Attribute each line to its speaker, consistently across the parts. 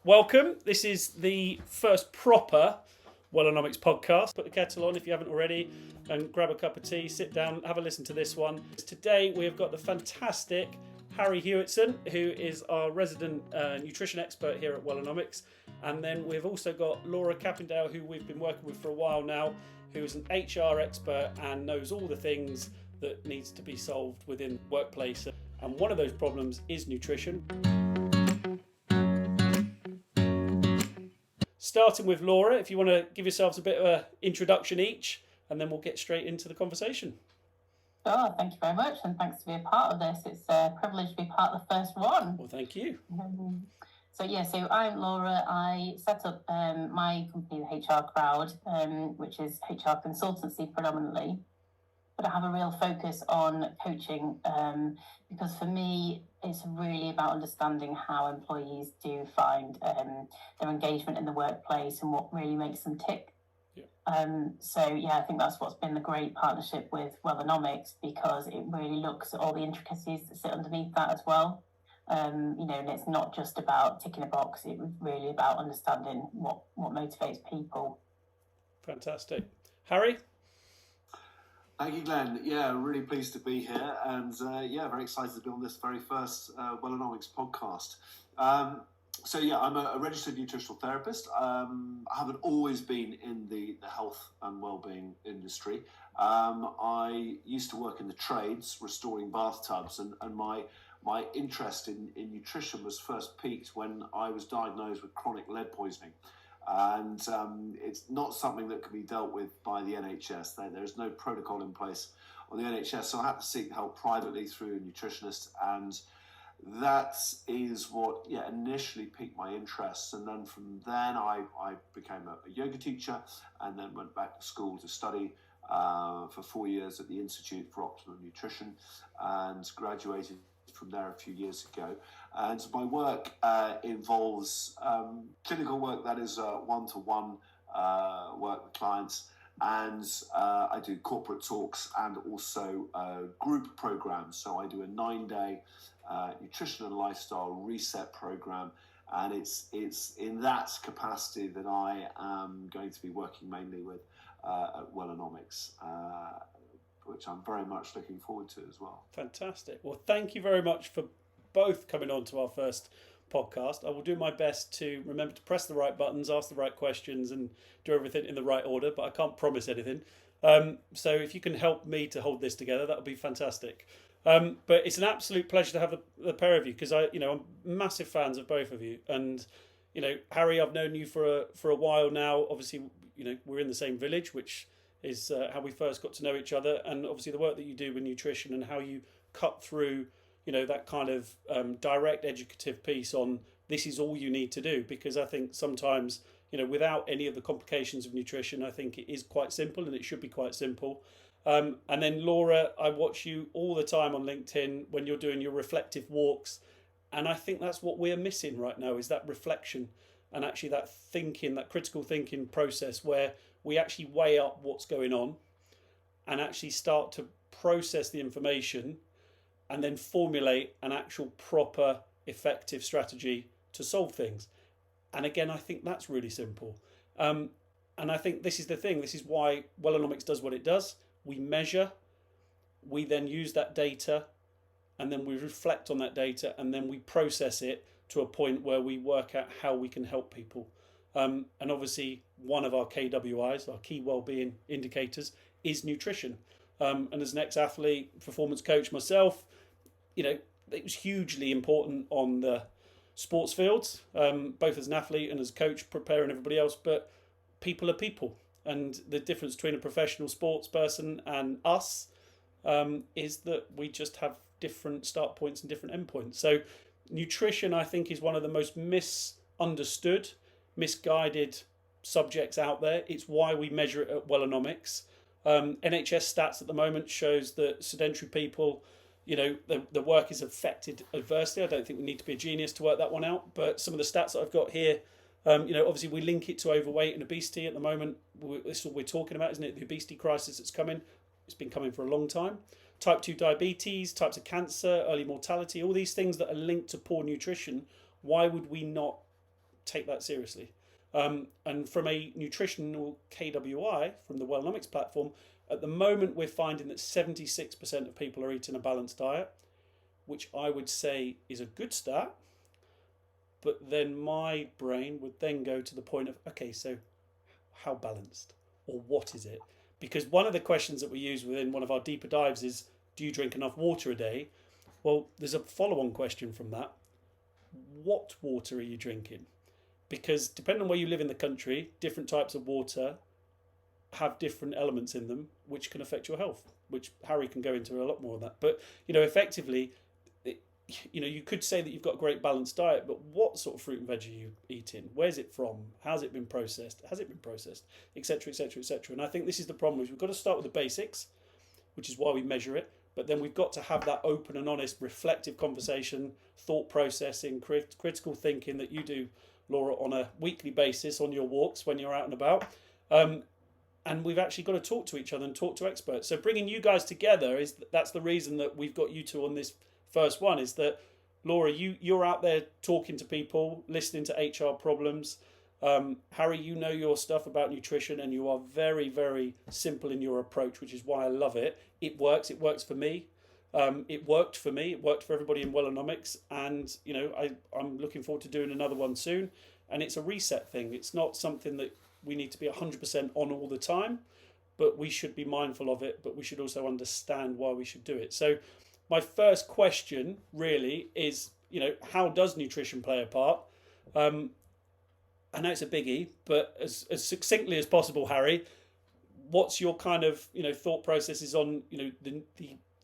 Speaker 1: Welcome. This is the first proper Wellonomics podcast. Put the kettle on if you haven't already and grab a cup of tea, sit down, have a listen to this one. Today we have got the fantastic Harry Hewetson, who is our resident nutrition expert here at Wellonomics. And then we've also got Laura Capindale, who we've been working with for a while now, who is an HR expert and knows all the things that needs to be solved within the workplace. And one of those problems is nutrition. Starting with Laura, if you want to give yourselves a bit of an introduction each, and then we'll get straight into the conversation.
Speaker 2: Sure, thank you very much, and thanks to be a part of this. It's a privilege to be part of the first one.
Speaker 1: Well, thank you.
Speaker 2: So I'm Laura. I set up my company, the HR Crowd, which is HR consultancy predominantly, but I have a real focus on coaching because for me, it's really about understanding how employees do find their engagement in the workplace and what really makes them tick.
Speaker 1: Yeah.
Speaker 2: I think that's what's been the great partnership with Wellonomics, because it really looks at all the intricacies that sit underneath that as well. And it's not just about ticking a box, it was really about understanding what motivates people.
Speaker 1: Fantastic. Harry?
Speaker 3: Thank you, Glen. Yeah, really pleased to be here, and very excited to be on this very first Wellonomics podcast. I'm a registered nutritional therapist. I haven't always been in the health and well-being industry. I used to work in the trades, restoring bathtubs, and my interest in nutrition was first peaked when I was diagnosed with chronic lead poisoning. And it's not something that can be dealt with by the NHS. There's no protocol in place on the NHS, so I had to seek help privately through a nutritionist, and that is what initially piqued my interest. And then from then I became a yoga teacher, and then went back to school to study for 4 years at the Institute for Optimum Nutrition, and graduated from there a few years ago. And my work involves clinical work, that is one-to-one work with clients, and I do corporate talks and also group programs. So I do a 9-day nutrition and lifestyle reset program, and it's in that capacity that I am going to be working mainly with at Wellonomics, which I'm very much looking forward to as well.
Speaker 1: Fantastic. Well, thank you very much for both coming on to our first podcast. I will do my best to remember to press the right buttons, ask the right questions, and do everything in the right order, but I can't promise anything. So if you can help me to hold this together, that would be fantastic. But it's an absolute pleasure to have the pair of you, because I'm massive fans of both of you. And Harry, I've known you for a while now. Obviously, we're in the same village, which is how we first got to know each other, and obviously the work that you do with nutrition and how you cut through that kind of direct educative piece on this is all you need to do, because I think sometimes without any of the complications of nutrition, I think it is quite simple, and it should be quite simple. And then Laura, I watch you all the time on LinkedIn when you're doing your reflective walks, and I think that's what we're missing right now, is that reflection and actually that thinking, that critical thinking process where we actually weigh up what's going on and actually start to process the information and then formulate an actual proper effective strategy to solve things. And again, I think that's really simple. And I think this is the thing. This is why Wellonomics does what it does. We measure, we then use that data, and then we reflect on that data, and then we process it to a point where we work out how we can help people. And obviously, one of our KWIs, our key wellbeing indicators, is nutrition. And as an ex-athlete, performance coach myself, it was hugely important on the sports fields, both as an athlete and as a coach, preparing everybody else. But people are people, and the difference between a professional sports person and us is that we just have different start points and different end points. So nutrition, I think, is one of the most misunderstood, misguided subjects out there. It's why we measure it at Wellonomics. NHS stats at the moment shows that sedentary people, the work is affected adversely. I don't think we need to be a genius to work that one out, but some of the stats that I've got here, obviously we link it to overweight and obesity at the moment. This is what we're talking about, isn't it? The obesity crisis that's coming. It's been coming for a long time. Type 2 diabetes, types of cancer, early mortality, all these things that are linked to poor nutrition. Why would we not take that seriously. And from a nutritional KWI, from the Wellonomics platform, at the moment we're finding that 76% of people are eating a balanced diet, which I would say is a good start. But then my brain would then go to the point of, okay, so how balanced, or what is it? Because one of the questions that we use within one of our deeper dives is, do you drink enough water a day? Well, there's a follow-on question from that. What water are you drinking? Because depending on where you live in the country, different types of water have different elements in them which can affect your health, which Harry can go into a lot more of that. But, effectively, you could say that you've got a great balanced diet, but what sort of fruit and veg are you eating? Where's it from? How's it been processed? Has it been processed? Etc., etc., etc. And I think this is the problem, is we've got to start with the basics, which is why we measure it. But then we've got to have that open and honest, reflective conversation, thought processing, critical thinking that you do, Laura, on a weekly basis on your walks when you're out and about. And we've actually got to talk to each other and talk to experts. So bringing you guys together, that's the reason that we've got you two on this first one, is that, Laura, you're out there talking to people, listening to HR problems. Harry, you know your stuff about nutrition, and you are very, very simple in your approach, which is why I love it. It works. It works for me. It worked for me. It worked for everybody in Wellonomics, and I'm looking forward to doing another one soon. And it's a reset thing. It's not something that we need to be 100% on all the time, but we should be mindful of it. But we should also understand why we should do it. So my first question really is, how does nutrition play a part? I know it's a biggie, but as succinctly as possible, Harry, what's your kind of thought processes on the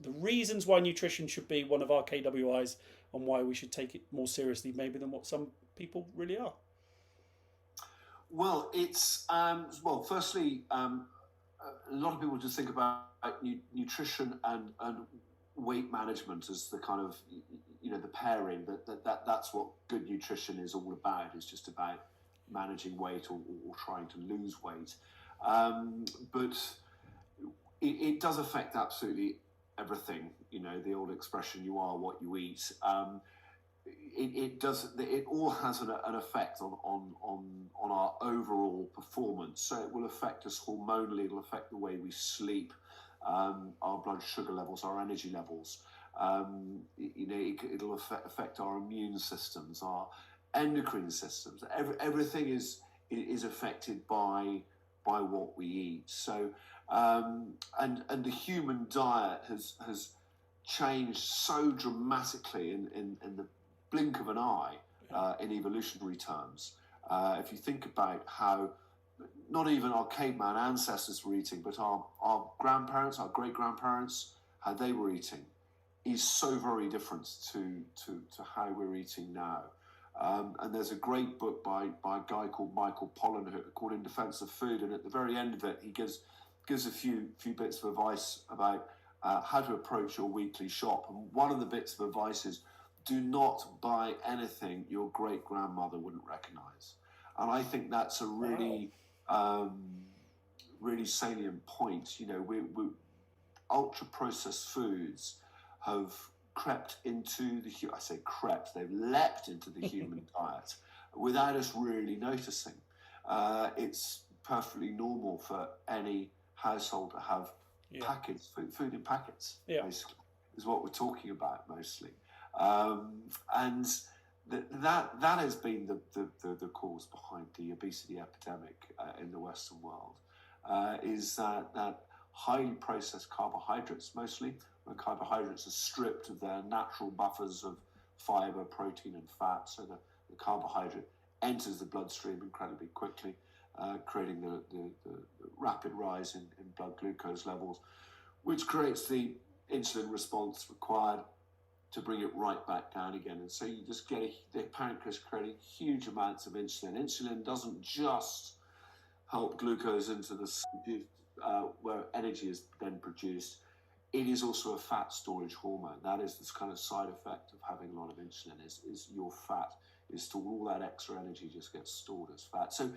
Speaker 1: reasons why nutrition should be one of our KWIs, and why we should take it more seriously maybe than what some people really are?
Speaker 3: Well, it's firstly, a lot of people just think about nutrition and weight management as the kind of the pairing that's what good nutrition is all about. It's just about managing weight or trying to lose weight, but it does affect absolutely everything. The old expression, you are what you eat. It does. It all has an effect on our overall performance. So it will affect us hormonally. It'll affect the way we sleep, our blood sugar levels, our energy levels. It'll affect our immune systems, our endocrine systems. Everything is affected by what we eat. So and the human diet has changed so dramatically in the blink of an eye in evolutionary terms. If you think about how not even our caveman ancestors were eating, but our grandparents, our great-grandparents, how they were eating is so very different to how we're eating now. And there's a great book by a guy called Michael Pollan called In Defense of Food, and at the very end of it, he gives a few bits of advice about how to approach your weekly shop. And one of the bits of advice is, do not buy anything your great-grandmother wouldn't recognise. And I think that's a really, really salient point. We ultra-processed foods have crept into I say crept, they've leapt into the human diet without us really noticing. It's perfectly normal for any household to have packets, food in packets, basically, is what we're talking about mostly. And that has been the cause behind the obesity epidemic in the Western world, is that highly processed carbohydrates, mostly, where carbohydrates are stripped of their natural buffers of fiber, protein, and fat, so the carbohydrate enters the bloodstream incredibly quickly, creating the rapid rise in blood glucose levels, which creates the insulin response required to bring it right back down again. And so you just get the pancreas creating huge amounts of insulin. Insulin doesn't just help glucose into the where energy is then produced. It is also a fat storage hormone. That is this kind of side effect of having a lot of insulin, is your fat is stored. All that extra energy just gets stored as fat. So,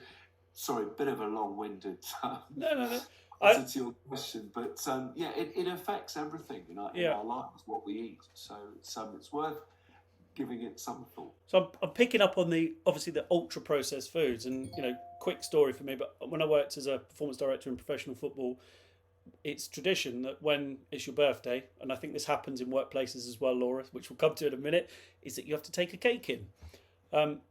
Speaker 3: sorry, a bit of a long-winded
Speaker 1: No.
Speaker 3: answer to your question, but it affects everything in our lives, what we eat. So it's worth giving it some thought.
Speaker 1: So I'm picking up on the obviously the ultra processed foods, and quick story for me. But when I worked as a performance director in professional football, it's tradition that when it's your birthday, and I think this happens in workplaces as well, Laura, which we'll come to in a minute, is that you have to take a cake in.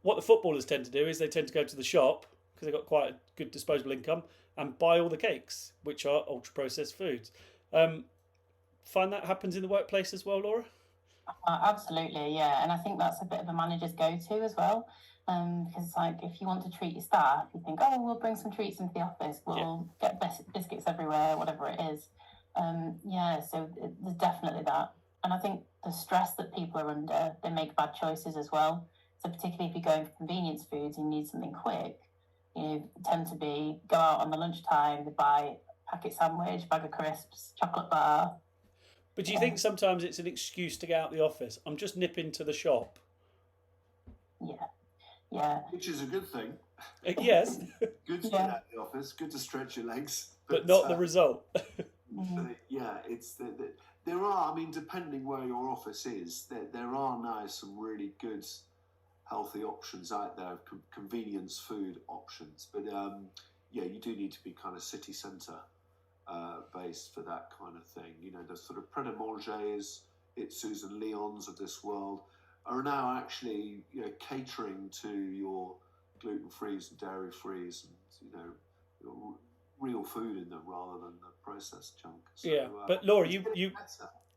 Speaker 1: What the footballers tend to do is they tend to go to the shop because they've got quite a good disposable income and buy all the cakes, which are ultra processed foods. Find that happens in the workplace as well, Laura?
Speaker 2: Absolutely, yeah. And I think that's a bit of a manager's go-to as well. Because it's like if you want to treat your staff, you think, oh, we'll bring some treats into the office, we'll get biscuits everywhere, whatever it is. So there's definitely that. And I think the stress that people are under, they make bad choices as well. So particularly if you're going for convenience foods and you need something quick, tend to go out on the lunchtime, they buy a packet sandwich, bag of crisps, chocolate bar.
Speaker 1: But do you think sometimes it's an excuse to get out the office? I'm just nipping to the shop.
Speaker 2: Yeah.
Speaker 3: Which is a good thing.
Speaker 1: Yes.
Speaker 3: Good to get out of the office, good to stretch your legs.
Speaker 1: But not the result.
Speaker 3: There are, depending where your office is, there are now some really good healthy options out there, convenience food options. But you do need to be kind of city centre based for that kind of thing. The sort of Pret a Manger's, Itsus and Leons of this world are now actually catering to your gluten-frees and dairy-frees and real food in them rather than the processed junk. So,
Speaker 1: but Laura,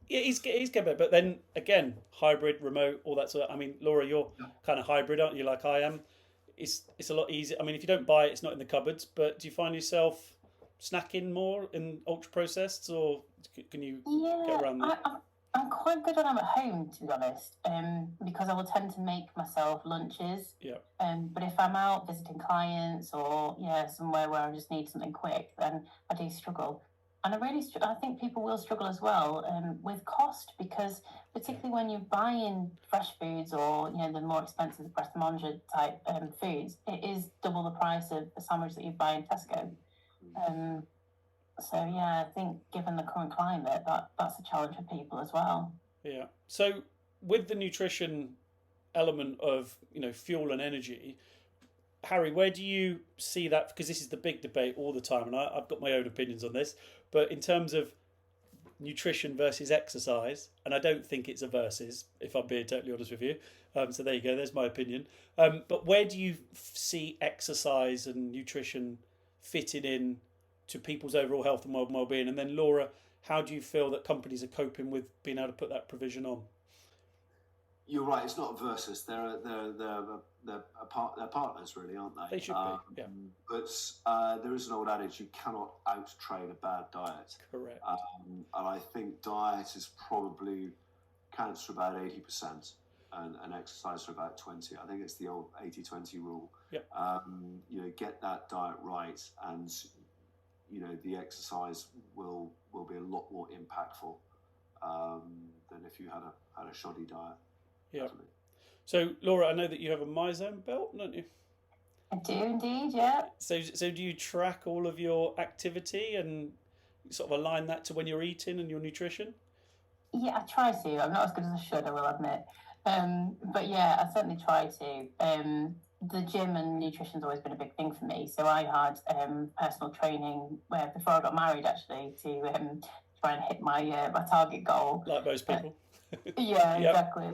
Speaker 1: he's getting better. But then again, hybrid, remote, all that sort of. Laura, you're kind of hybrid, aren't you? Like I am. It's a lot easier. If you don't buy it, it's not in the cupboards. But do you find yourself snacking more in ultra processed, or can you get around that?
Speaker 2: I'm quite good when I'm at home, to be honest, because I will tend to make myself lunches.
Speaker 1: Yeah.
Speaker 2: But if I'm out visiting clients or somewhere where I just need something quick, then I do struggle. And I think people will struggle as well with cost, because particularly when you're buying fresh foods or the more expensive Pret a Manger type foods, it is double the price of a sandwich that you buy in Tesco. I think given the current climate, that's a challenge for people as well.
Speaker 1: Yeah. So with the nutrition element of fuel and energy, Harry, where do you see that? Because this is the big debate all the time, and I've got my own opinions on this. But in terms of nutrition versus exercise, and I don't think it's a versus, if I'm being totally honest with you. So there you go. There's my opinion. But where do you see exercise and nutrition fitting in to people's overall health and well-being? And then Laura, how do you feel that companies are coping with being able to put that provision on?
Speaker 3: You're right. It's not versus. They're partners, really, aren't they?
Speaker 1: They should be. Yeah.
Speaker 3: But there is an old adage: you cannot out-train a bad diet.
Speaker 1: Correct.
Speaker 3: And I think diet is probably counts for about 80%, and exercise for about 20%. I think it's the old 80-20 rule.
Speaker 1: Yeah.
Speaker 3: Get that diet right, and the exercise will be a lot more impactful than if you had a shoddy diet.
Speaker 1: Yeah.
Speaker 3: Definitely.
Speaker 1: So Laura, I know that you have a MyZone belt, don't you?
Speaker 2: I do indeed, yeah.
Speaker 1: So do you track all of your activity and sort of align that to when you're eating and your nutrition?
Speaker 2: Yeah, I try to. I'm not as good as I should, I will admit. But yeah, I certainly try to. The gym and nutrition's always been a big thing for me. So I had personal training before I got married, actually, to try and hit my target goal.
Speaker 1: Like most people.
Speaker 2: Yeah, exactly.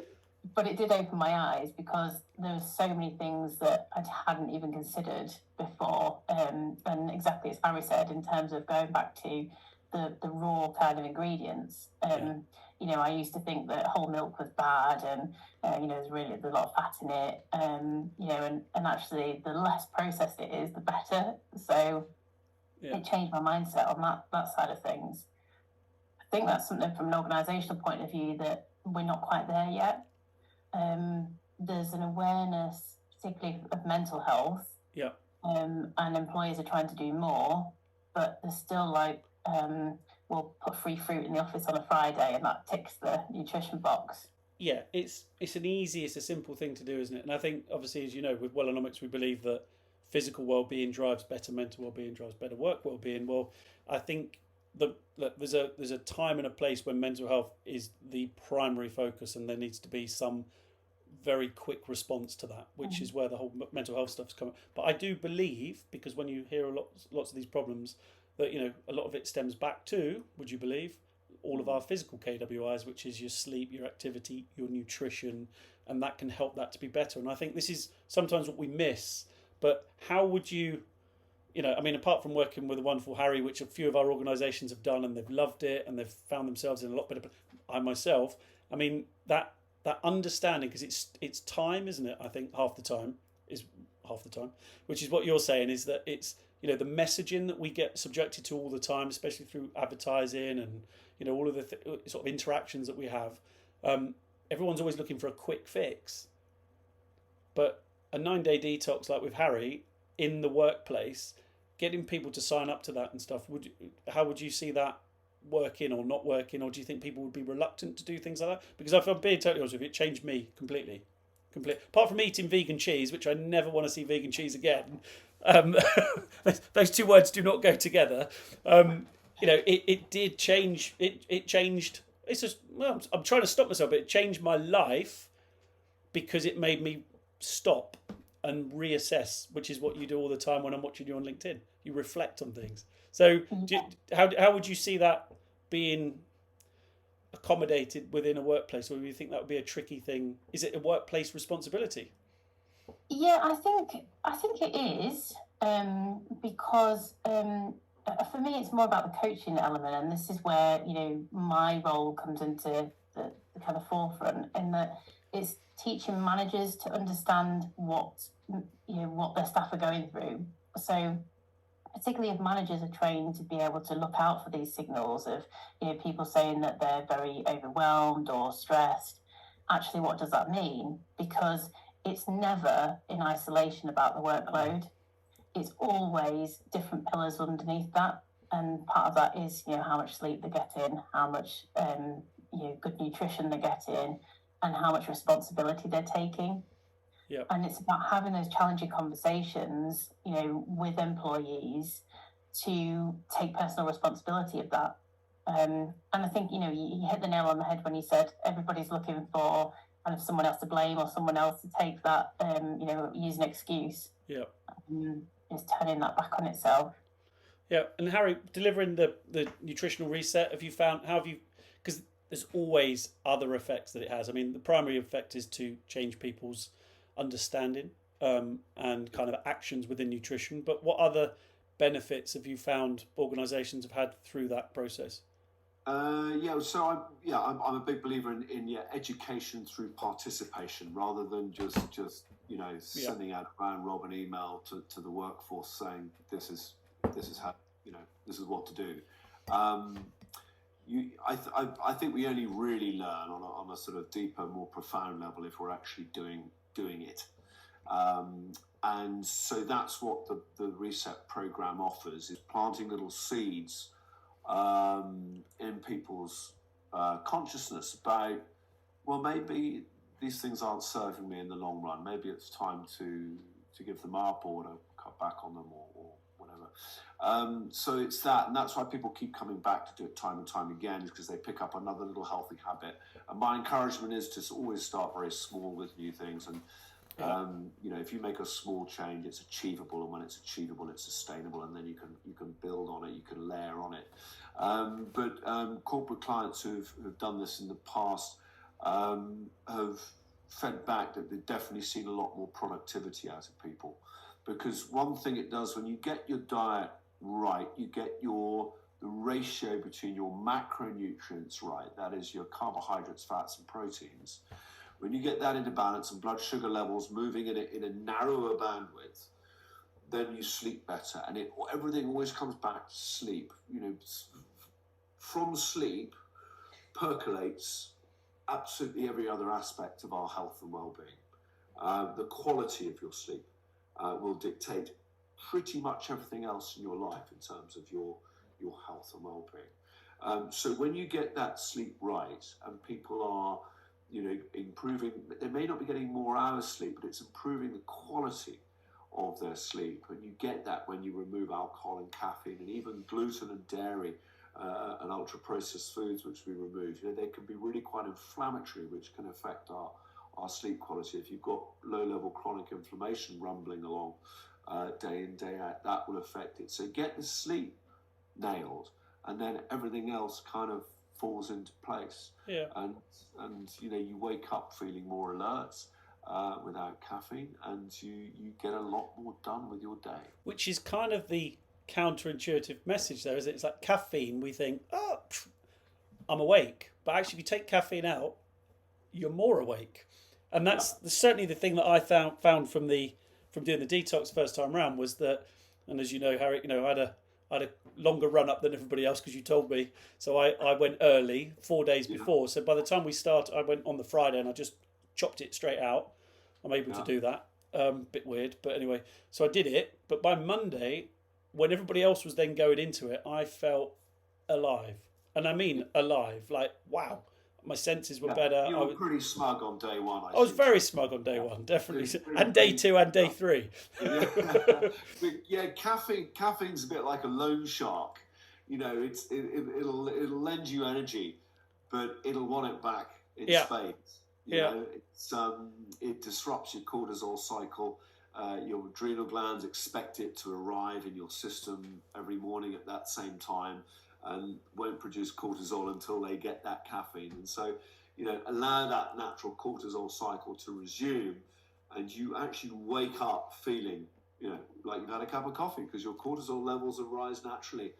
Speaker 2: But it did open my eyes, because there were so many things that I hadn't even considered before. And exactly as Harry said, in terms of going back to the raw kind of ingredients. I used to think that whole milk was bad, and there's a lot of fat in it. And actually, the less processed it is, the better. So it changed my mindset on that side of things. I think that's something from an organisational point of view that we're not quite there yet. There's an awareness, particularly of mental health.
Speaker 1: Yeah.
Speaker 2: And employers are trying to do more, but they're still like, we'll put free fruit in the office on a Friday, and that ticks the nutrition box.
Speaker 1: Yeah, it's a simple thing to do, isn't it? And I think, obviously, as you know, with Wellonomics, we believe that physical well-being drives better mental well-being, drives better work well-being. Well, I think there's a time and a place when mental health is the primary focus, and there needs to be some very quick response to that, which is where the whole mental health stuff's coming. But I do believe, because when you hear lots of these problems, that a lot of it stems back to, would you believe, all of our physical KWIs, which is your sleep, your activity, your nutrition, and that can help that to be better. And I think this is sometimes what we miss. But how would you, I mean, apart from working with a wonderful Harry, which a few of our organisations have done and they've loved it and they've found themselves in a lot better. I myself, I mean, that understanding, because it's time, isn't it? I think half the time, which is what you're saying, is that it's the messaging that we get subjected to all the time, especially through advertising and all of the sort of interactions that we have. Everyone's always looking for a quick fix, but a 9-day detox like with Harry in the workplace, getting people to sign up to that and stuff, how would you see that working or not working, or do you think people would be reluctant to do things like that? Because if I'm being totally honest with you, it changed me completely. Apart from eating vegan cheese, which I never want to see vegan cheese again. Those two words do not go together. It did change. It changed. It's just, well, I'm trying to stop myself, but it changed my life because it made me stop and reassess, which is what you do all the time when I'm watching you on LinkedIn. You reflect on things. So how would you see that being accommodated within a workplace, or do you think that would be a tricky thing? Is it a workplace responsibility?
Speaker 2: Yeah, I think it is, because for me it's more about the coaching element, and this is where my role comes into the kind of forefront, in that it's teaching managers to understand what their staff are going through. So particularly if managers are trained to be able to look out for these signals of people saying that they're very overwhelmed or stressed, actually what does that mean? Because it's never in isolation about the workload. It's always different pillars underneath that, and part of that is how much sleep they're getting, how much good nutrition they're getting, and how much responsibility they're taking.
Speaker 1: Yeah.
Speaker 2: And it's about having those challenging conversations, with employees to take personal responsibility of that. And I think, you hit the nail on the head when you said everybody's looking for kind of someone else to blame or someone else to take that, use an excuse.
Speaker 1: Yeah.
Speaker 2: Is turning that back on itself.
Speaker 1: Yeah. And Harry, delivering the nutritional reset, because there's always other effects that it has. I mean, the primary effect is to change people's understanding and kind of actions within nutrition. But what other benefits have you found organisations have had through that process?
Speaker 3: I'm a big believer in education through participation, rather than just sending out a round robin email to the workforce saying this is how this is what to do. I think we only really learn on a sort of deeper, more profound level if we're actually doing it. And so that's what the Reset program offers, is planting little seeds in people's consciousness about, well, maybe these things aren't serving me in the long run. Maybe it's time to give them up or to cut back on them or whatever. So it's that, and that's why people keep coming back to do it time and time again, is because they pick up another little healthy habit. And my encouragement is to always start very small with new things. And if you make a small change, it's achievable, and when it's achievable, it's sustainable, and then you can build on it, you can layer on it. But corporate clients who've done this in the past have fed back that they've definitely seen a lot more productivity out of people, because one thing it does, when you get your diet right, you get the ratio between your macronutrients right, that is your carbohydrates, fats, and proteins. When you get that into balance and blood sugar levels moving in a narrower bandwidth, then you sleep better. And everything always comes back to sleep. From sleep percolates absolutely every other aspect of our health and well-being. The quality of your sleep will dictate pretty much everything else in your life in terms of your health and well-being. So when you get that sleep right, and people are improving, they may not be getting more hours sleep, but it's improving the quality of their sleep. And you get that when you remove alcohol and caffeine and even gluten and dairy and ultra processed foods, which we remove. They can be really quite inflammatory, which can affect our our sleep quality. If you've got low-level chronic inflammation rumbling along day in, day out, that will affect it. So get the sleep nailed, and then everything else kind of falls into place.
Speaker 1: Yeah.
Speaker 3: And you wake up feeling more alert without caffeine, and you get a lot more done with your day.
Speaker 1: Which is kind of the counterintuitive message there, is it? It's like caffeine, we think, I'm awake. But actually, if you take caffeine out, you're more awake. And that's certainly the thing that I found from doing the detox first time round, was that, and as you know, Harry, I had a longer run up than everybody else because you told me. So I went early, 4 days before. So by the time we started, I went on the Friday and I just chopped it straight out. I'm able to do that. Bit weird, but anyway. So I did it. But by Monday, when everybody else was then going into it, I felt alive. And I mean alive. Like, wow. My senses were better.
Speaker 3: You were pretty smug on day one.
Speaker 1: I was very smug on day one, definitely. And day two and day three.
Speaker 3: Caffeine's a bit like a loan shark. It'll lend you energy, but it'll want it back in spades. It disrupts your cortisol cycle. Your adrenal glands expect it to arrive in your system every morning at that same time, and won't produce cortisol until they get that caffeine. And so, allow that natural cortisol cycle to resume, and you actually wake up feeling, like you've had a cup of coffee, because your cortisol levels arise naturally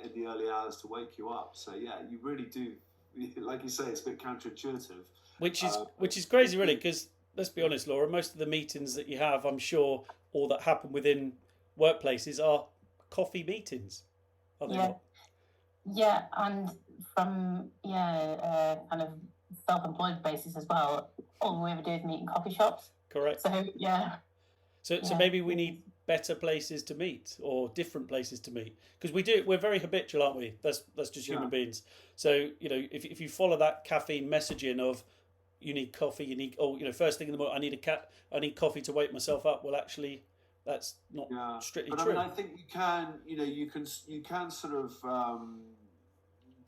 Speaker 3: in the early hours to wake you up. So you really do, like you say, it's a bit counterintuitive.
Speaker 1: Which is crazy, really, because let's be honest, Laura, most of the meetings that you have, I'm sure, or that happen within workplaces are coffee meetings.
Speaker 2: Yeah, and from kind of self-employed basis as well. All we ever do is meet in coffee shops.
Speaker 1: Correct.
Speaker 2: So
Speaker 1: So maybe we need better places to meet, or different places to meet, because we're very habitual, aren't we? That's just human beings. So if you follow that caffeine messaging of you need coffee, first thing in the morning I need coffee to wake myself up. Well, actually, that's not strictly true.
Speaker 3: I mean, I think you can sort of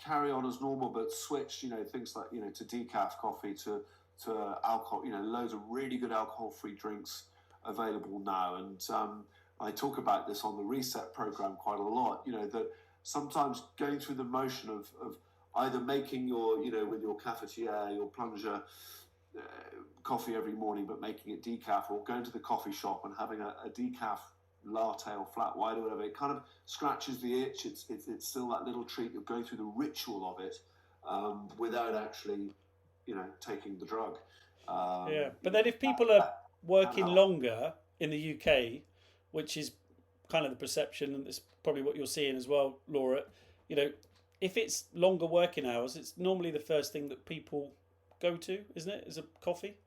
Speaker 3: carry on as normal, but switch, things like, to decaf coffee, to alcohol, loads of really good alcohol-free drinks available now. And I talk about this on the Reset program quite a lot, that sometimes going through the motion of either making your, with your cafetiere, your plunger, coffee every morning, but making it decaf, or going to the coffee shop and having a decaf latte or flat white or whatever, it kind of scratches the itch. It's still that little treat. You're going through the ritual of it without actually, taking the drug.
Speaker 1: But then if people are working longer in the UK, which is kind of the perception, and it's probably what you're seeing as well, Laura, if it's longer working hours, it's normally the first thing that people go to, isn't it? Is a coffee?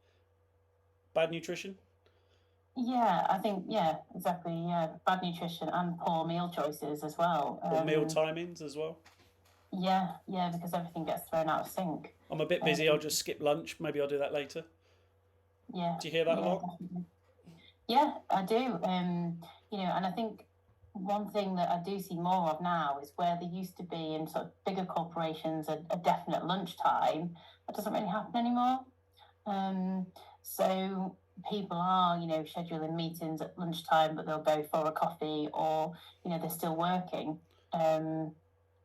Speaker 1: Bad nutrition?
Speaker 2: Yeah, I think, exactly. Yeah, bad nutrition and poor meal choices as well.
Speaker 1: Or meal timings as well?
Speaker 2: Yeah, because everything gets thrown out of sync.
Speaker 1: I'm a bit busy, I'll just skip lunch. Maybe I'll do that later.
Speaker 2: Yeah.
Speaker 1: Do you hear that a lot?
Speaker 2: Definitely. Yeah, I do. And I think one thing that I do see more of now is where there used to be in sort of bigger corporations a definite lunchtime, that doesn't really happen anymore. So people are, scheduling meetings at lunchtime, but they'll go for a coffee, or, they're still working. So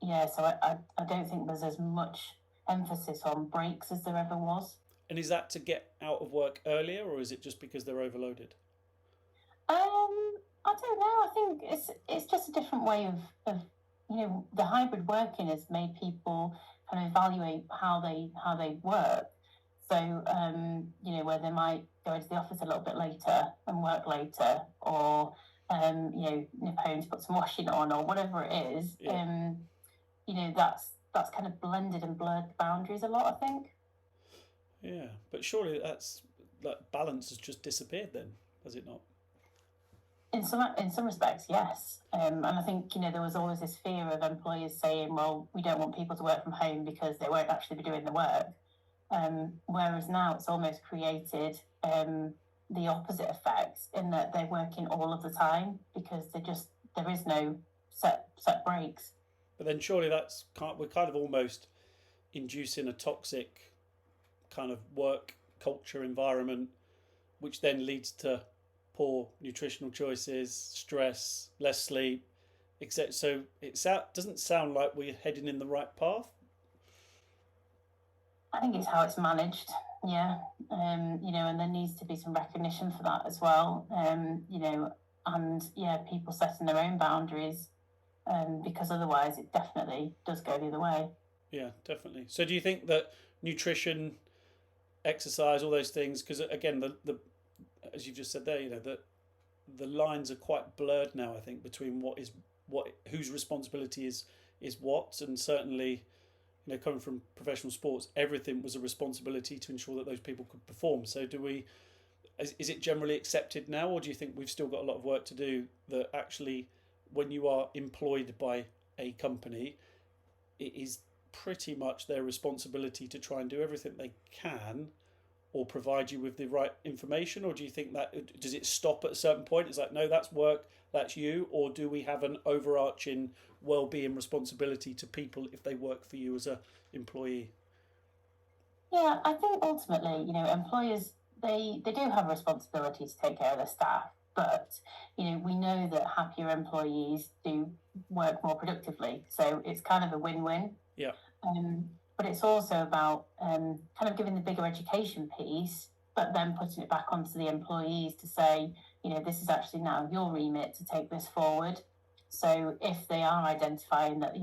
Speaker 2: I don't think there's as much emphasis on breaks as there ever was.
Speaker 1: And is that to get out of work earlier, or is it just because they're overloaded?
Speaker 2: I don't know. I think it's just a different way of the hybrid working has made people kind of evaluate how they work. So where they might go into the office a little bit later and work later, or nip home to put some washing on, or whatever it is. That's kind of blended and blurred the boundaries a lot, I think.
Speaker 1: Yeah, but surely that balance has just disappeared then, has it not?
Speaker 2: In some respects, yes. And I think, there was always this fear of employers saying, well, we don't want people to work from home because they won't actually be doing the work. Whereas now it's almost created the opposite effects, in that they're working all of the time because there is no set breaks.
Speaker 1: But then surely we're kind of almost inducing a toxic kind of work culture, environment, which then leads to poor nutritional choices, stress, less sleep, etc. So doesn't sound like we're heading in the right path.
Speaker 2: I think it's how it's managed, yeah. And there needs to be some recognition for that as well. People setting their own boundaries, because otherwise it definitely does go the other way.
Speaker 1: Yeah, definitely. So do you think that nutrition, exercise, all those things, because again, the as you just said there, the lines are quite blurred now, I think, between whose responsibility is what, and certainly, coming from professional sports, everything was a responsibility to ensure that those people could perform. So is it generally accepted now, or do you think we've still got a lot of work to do, that actually when you are employed by a company, it is pretty much their responsibility to try and do everything they can or provide you with the right information? Or do you think that, does it stop at a certain point? It's like, no, that's work, that's you. Or do we have an overarching well-being responsibility to people if they work for you as a employee?
Speaker 2: Yeah, I think ultimately, employers, they do have a responsibility to take care of their staff, but we know that happier employees do work more productively, so it's kind of a win-win.
Speaker 1: Yeah.
Speaker 2: But it's also about kind of giving the bigger education piece, but then putting it back onto the employees to say, this is actually now your remit to take this forward. So if they are identifying that,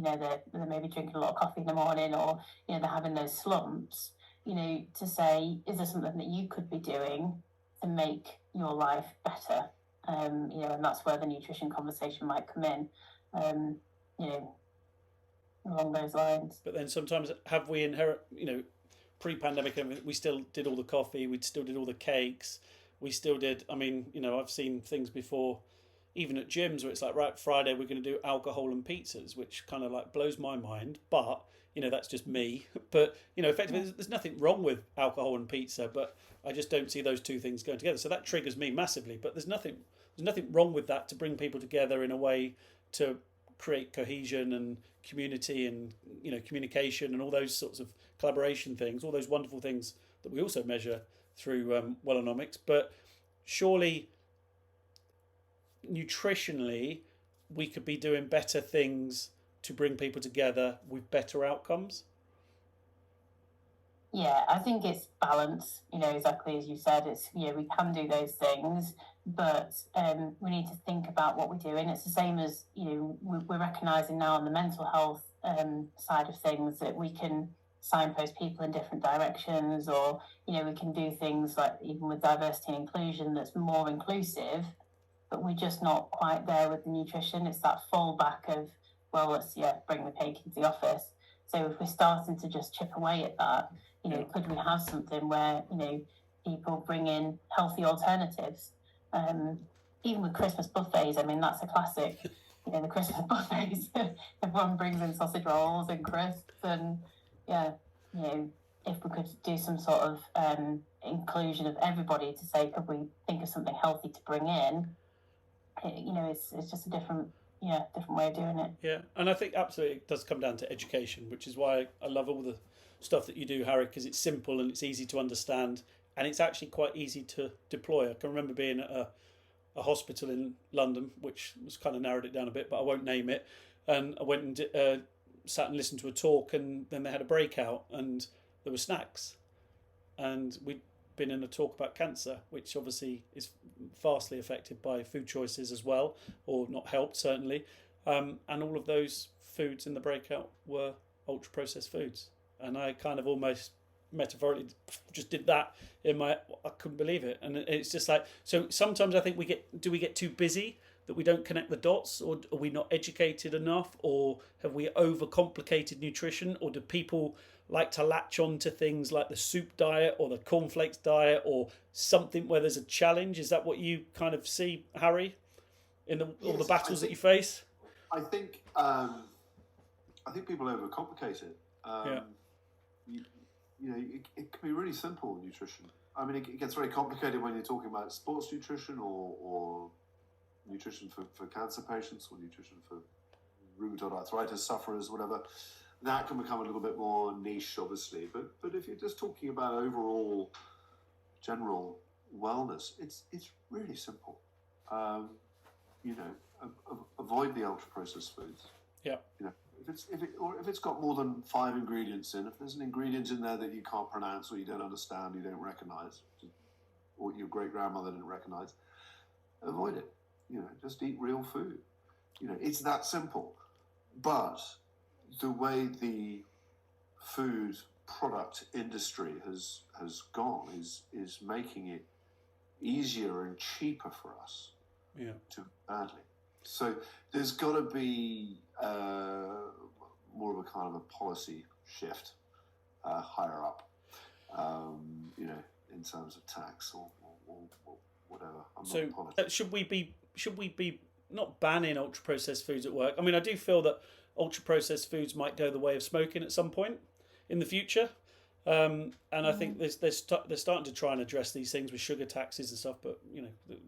Speaker 2: they're maybe drinking a lot of coffee in the morning, or, they're having those slumps, to say, is there something that you could be doing to make your life better? And that's where the nutrition conversation might come in, along those lines.
Speaker 1: But then sometimes have we pre-pandemic, we still did all the coffee, we still did all the cakes, we still did, I've seen things before, even at gyms, where it's like, right, Friday we're going to do alcohol and pizzas, which kind of like blows my mind, but that's just me. But effectively, there's nothing wrong with alcohol and pizza, but I just don't see those two things going together. So that triggers me massively. But there's nothing wrong with that, to bring people together in a way to create cohesion and community and communication and all those sorts of collaboration things, all those wonderful things that we also measure through Wellonomics. But surely nutritionally we could be doing better things to bring people together with better outcomes.
Speaker 2: Yeah, I think it's balance, exactly as you said. It's, we can do those things, but we need to think about what we're doing. It's the same as, we're recognising now on the mental health side of things that we can signpost people in different directions, or, we can do things like, even with diversity and inclusion, that's more inclusive, but we're just not quite there with the nutrition. It's that fallback of, well, let's bring the cake into the office. So if we're starting to just chip away at that, could we have something where, people bring in healthy alternatives? Even with Christmas buffets, that's a classic. The Christmas buffets, everyone brings in sausage rolls and crisps, and if we could do some sort of inclusion of everybody to say, could we think of something healthy to bring in? It's just a different way of doing it.
Speaker 1: Yeah, and I think absolutely it does come down to education, which is why I love all the stuff that you do, Harry, because it's simple and it's easy to understand, and it's actually quite easy to deploy. I can remember being at a hospital in London, which was kind of narrowed it down a bit, but I won't name it. And I went and sat and listened to a talk, and then they had a breakout, and there were snacks, and we'd been in a talk about cancer, which obviously is vastly affected by food choices as well, or not helped certainly. And all of those foods in the breakout were ultra processed foods, and I kind of almost metaphorically just did that I couldn't believe it. And it's just like, so sometimes I think we get too busy that we don't connect the dots, or are we not educated enough, or have we overcomplicated nutrition, or do people like to latch on to things like the soup diet or the cornflakes diet or something where there's a challenge? Is that what you kind of see, Harry, in all the battles that you face?
Speaker 3: I think people overcomplicate it. It can be really simple, nutrition. It gets very complicated when you're talking about sports nutrition or nutrition for cancer patients, or nutrition for rheumatoid arthritis sufferers, whatever. That can become a little bit more niche, obviously. But if you're just talking about overall general wellness, it's really simple. Avoid the ultra processed foods.
Speaker 1: Yeah.
Speaker 3: If it's got more than 5 ingredients in, if there's an ingredient in there that you can't pronounce or you don't understand, you don't recognize, or your great grandmother didn't recognize, avoid it. Just eat real food. It's that simple. But the way the food product industry has gone is making it easier and cheaper for us to badly. So there's got to be more of a kind of a policy shift higher up, in terms of tax or whatever.
Speaker 1: Should we be not banning ultra processed foods at work? I mean, I do feel that ultra processed foods might go the way of smoking at some point in the future. And I think they're starting to try and address these things with sugar taxes and stuff, but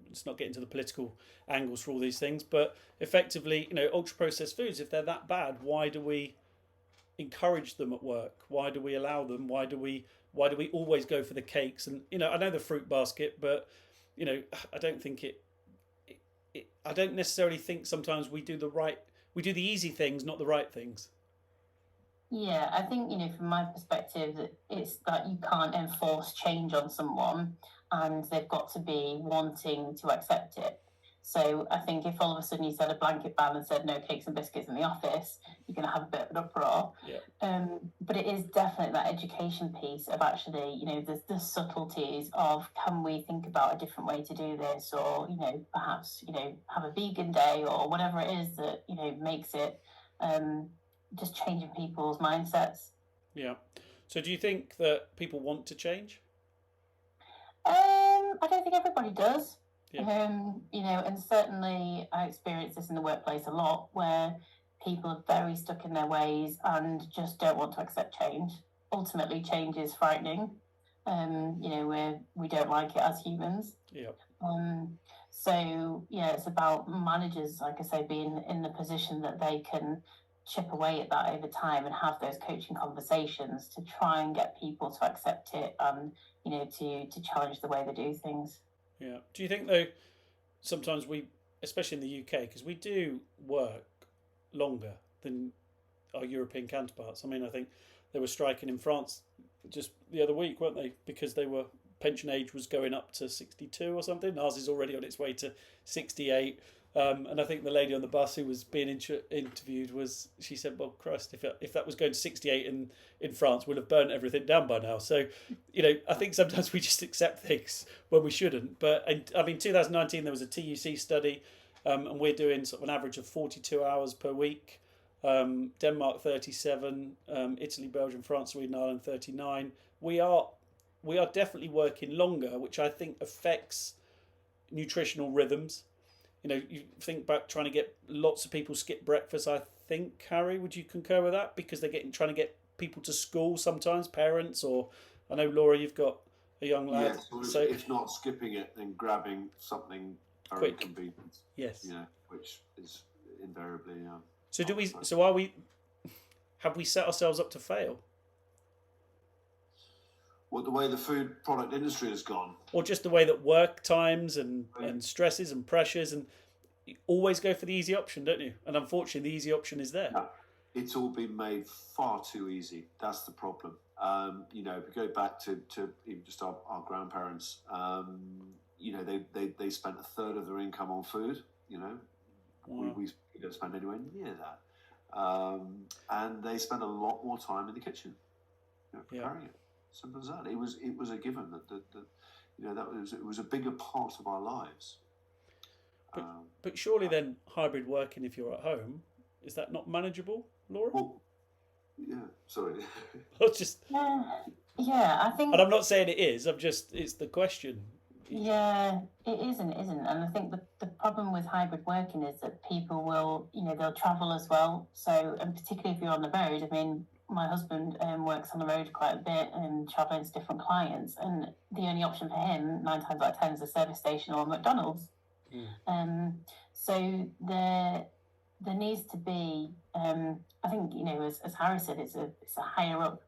Speaker 1: let's not get into the political angles for all these things. But effectively, ultra processed foods, if they're that bad, why do we encourage them at work? Why do we allow them? Why do we always go for the cakes? And I know the fruit basket, but I don't think I don't necessarily think sometimes we do the easy things, not the right things.
Speaker 2: Yeah, I think, from my perspective, it's that you can't enforce change on someone and they've got to be wanting to accept it. So I think if all of a sudden you said a blanket ban and said no cakes and biscuits in the office, you're going to have a bit of an uproar.
Speaker 1: Yeah.
Speaker 2: But it is definitely that education piece of actually, the subtleties of, can we think about a different way to do this, or, perhaps, have a vegan day or whatever it is that, makes it just changing people's mindsets.
Speaker 1: Yeah. So do you think that people want to change?
Speaker 2: I don't think everybody does.
Speaker 1: Yeah.
Speaker 2: And certainly I experience this in the workplace a lot, where people are very stuck in their ways and just don't want to accept change. Ultimately, change is frightening. We don't like it as humans.
Speaker 1: Yeah.
Speaker 2: So it's about managers, like I say, being in the position that they can chip away at that over time and have those coaching conversations to try and get people to accept it and to challenge the way they do things.
Speaker 1: Yeah. Do you think though sometimes we, especially in the UK, because we do work longer than our European counterparts? I mean, I think they were striking in France just the other week, weren't they? Because pension age was going up to 62 or something. Ours is already on its way to 68. And I think the lady on the bus who was being interviewed she said, well, Christ, if that was going to 68 in France, we'd have burnt everything down by now. So, I think sometimes we just accept things when we shouldn't. But, 2019, there was a TUC study, and we're doing sort of an average of 42 hours per week. Denmark, 37, Italy, Belgium, France, Sweden, Ireland, 39. We are definitely working longer, which I think affects nutritional rhythms. You think back trying to get lots of people skip breakfast. I think, Harry, would you concur with that? Because they're trying to get people to school sometimes, parents, or I know, Laura, you've got a young lad.
Speaker 3: Yes, so if not skipping it, then grabbing something very
Speaker 1: quick.
Speaker 3: Convenient.
Speaker 1: Yes.
Speaker 3: Which is invariably.
Speaker 1: So do we? So have we set ourselves up to fail?
Speaker 3: The way the food product industry has gone,
Speaker 1: or just the way that work times and stresses and pressures, and you always go for the easy option, don't you? And unfortunately, the easy option is there.
Speaker 3: Yeah. It's all been made far too easy. That's the problem. If you go back to even just our grandparents, they spent a third of their income on food.
Speaker 1: Wow.
Speaker 3: We don't spend anywhere near that, and they spend a lot more time in the kitchen preparing it. Simple as that. It was a given that it was a bigger part of our lives.
Speaker 1: But surely then hybrid working, if you're at home, is that not manageable, Laura?
Speaker 3: Well, yeah. Sorry.
Speaker 2: I think.
Speaker 1: And I'm not saying it is. It's the question.
Speaker 2: Yeah, it isn't, and I think the problem with hybrid working is that people will, they'll travel as well. So, and particularly if you're on the road, I mean, my husband works on the road quite a bit and traveling to different clients, and the only option for him 9 times out of 10 is a service station or a McDonald's. So there needs to be, I think, as Harry said, it's a higher up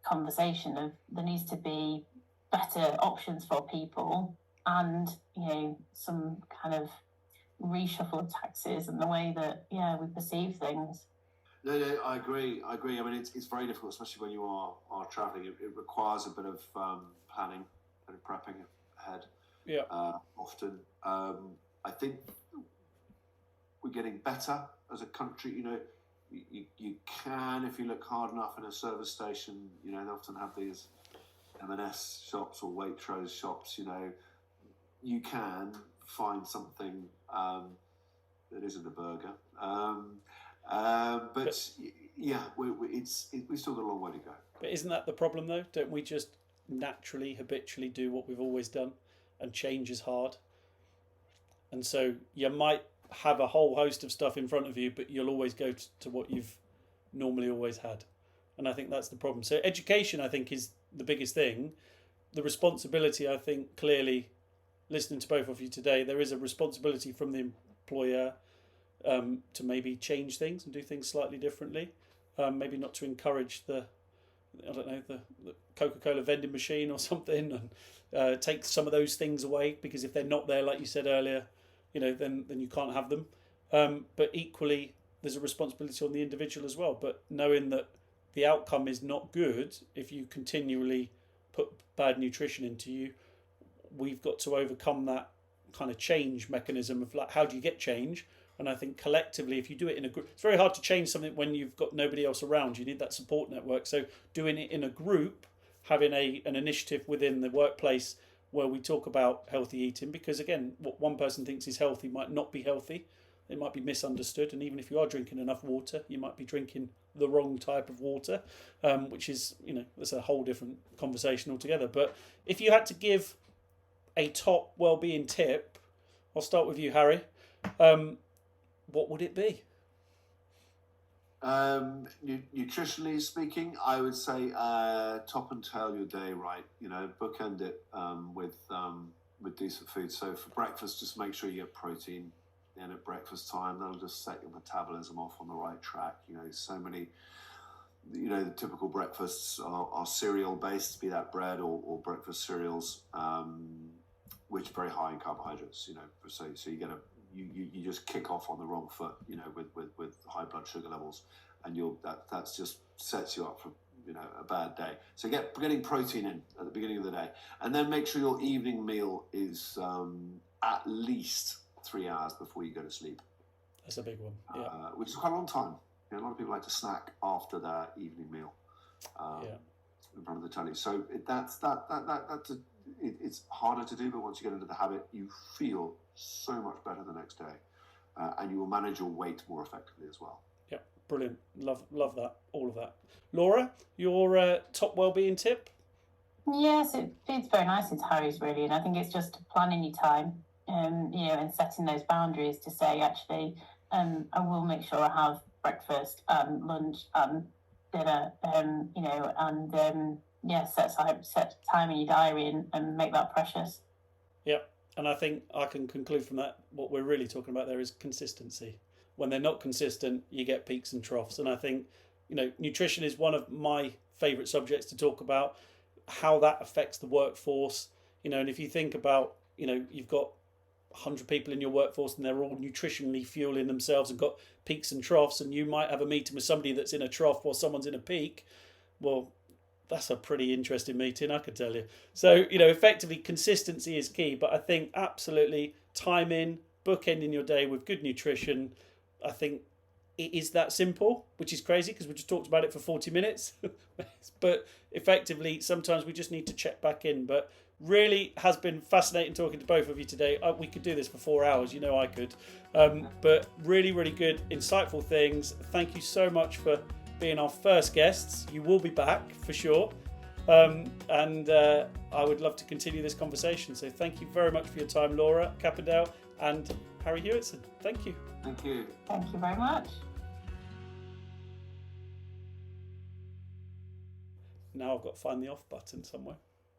Speaker 2: conversation of there needs to be better options for people, and some kind of reshuffle of taxes and the way that we perceive things.
Speaker 3: No, I agree. I mean, it's very difficult, especially when you are travelling. It requires a bit of planning, a bit of prepping ahead.
Speaker 1: Yeah.
Speaker 3: Often, I think we're getting better as a country. You can, if you look hard enough in a service station, they often have these M&S shops or Waitrose shops. You can find something that isn't a burger. But yeah, we've still got a long way to go.
Speaker 1: But isn't that the problem though? Don't we just naturally, habitually do what we've always done, and change is hard? And so you might have a whole host of stuff in front of you, but you'll always go to what you've normally always had. And I think that's the problem. So education, I think, is the biggest thing. The responsibility, I think, clearly, listening to both of you today, there is a responsibility from the employer to maybe change things and do things slightly differently. Maybe not to encourage the Coca-Cola vending machine or something, and take some of those things away, because if they're not there, like you said earlier, then you can't have them. But equally, there's a responsibility on the individual as well. But knowing that the outcome is not good if you continually put bad nutrition into you, we've got to overcome that kind of change mechanism of how do you get change. And I think collectively, if you do it in a group, it's very hard to change something when you've got nobody else around. You need that support network. So doing it in a group, having an initiative within the workplace where we talk about healthy eating, because again, what one person thinks is healthy might not be healthy. It might be misunderstood. And even if you are drinking enough water, you might be drinking the wrong type of water, which is, that's a whole different conversation altogether. But if you had to give a top well-being tip, I'll start with you, Harry. What would it be?
Speaker 3: Nutritionally speaking, I would say top and tail your day right. Bookend it with decent food. So for breakfast, just make sure you get protein in at breakfast time. That'll just set your metabolism off on the right track. So many, the typical breakfasts are cereal based, be that bread or breakfast cereals, which are very high in carbohydrates. So you get you just kick off on the wrong foot, with high blood sugar levels, and that's just sets you up for a bad day. So getting protein in at the beginning of the day, and then make sure your evening meal is at least 3 hours before you go to sleep.
Speaker 1: That's a big one, yeah.
Speaker 3: Which is quite a long time. A lot of people like to snack after their evening meal, in front of the telly. So it's harder to do, but once you get into the habit, you feel so much better the next day, and you will manage your weight more effectively as well.
Speaker 1: Yeah, brilliant. Love that, all of that. Laura, your top wellbeing tip?
Speaker 2: Yes, it feeds very nicely to Harry's, really, and I think it's just planning your time, and setting those boundaries to say, actually, I will make sure I have breakfast and lunch and dinner, set time in your diary and make that precious.
Speaker 1: Yeah, and I think I can conclude from that what we're really talking about there is consistency. When they're not consistent, you get peaks and troughs. And I think, nutrition is one of my favourite subjects to talk about, how that affects the workforce. And if you think about, you've got 100 people in your workforce and they're all nutritionally fueling themselves and got peaks and troughs, and you might have a meeting with somebody that's in a trough while someone's in a peak. Well, that's a pretty interesting meeting, I could tell you. So, effectively consistency is key, but I think absolutely timing, bookending your day with good nutrition, I think it is that simple, which is crazy because we just talked about it for 40 minutes. But effectively, sometimes we just need to check back in. But really has been fascinating talking to both of you today. We could do this for 4 hours, I could. But really, really good, insightful things. Thank you so much for being our first guests. You will be back for sure. And I would love to continue this conversation. So thank you very much for your time, Laura Capindale and Harry Hewetson. Thank you.
Speaker 3: Thank you.
Speaker 2: Thank you very much.
Speaker 1: Now I've got to find the off button somewhere.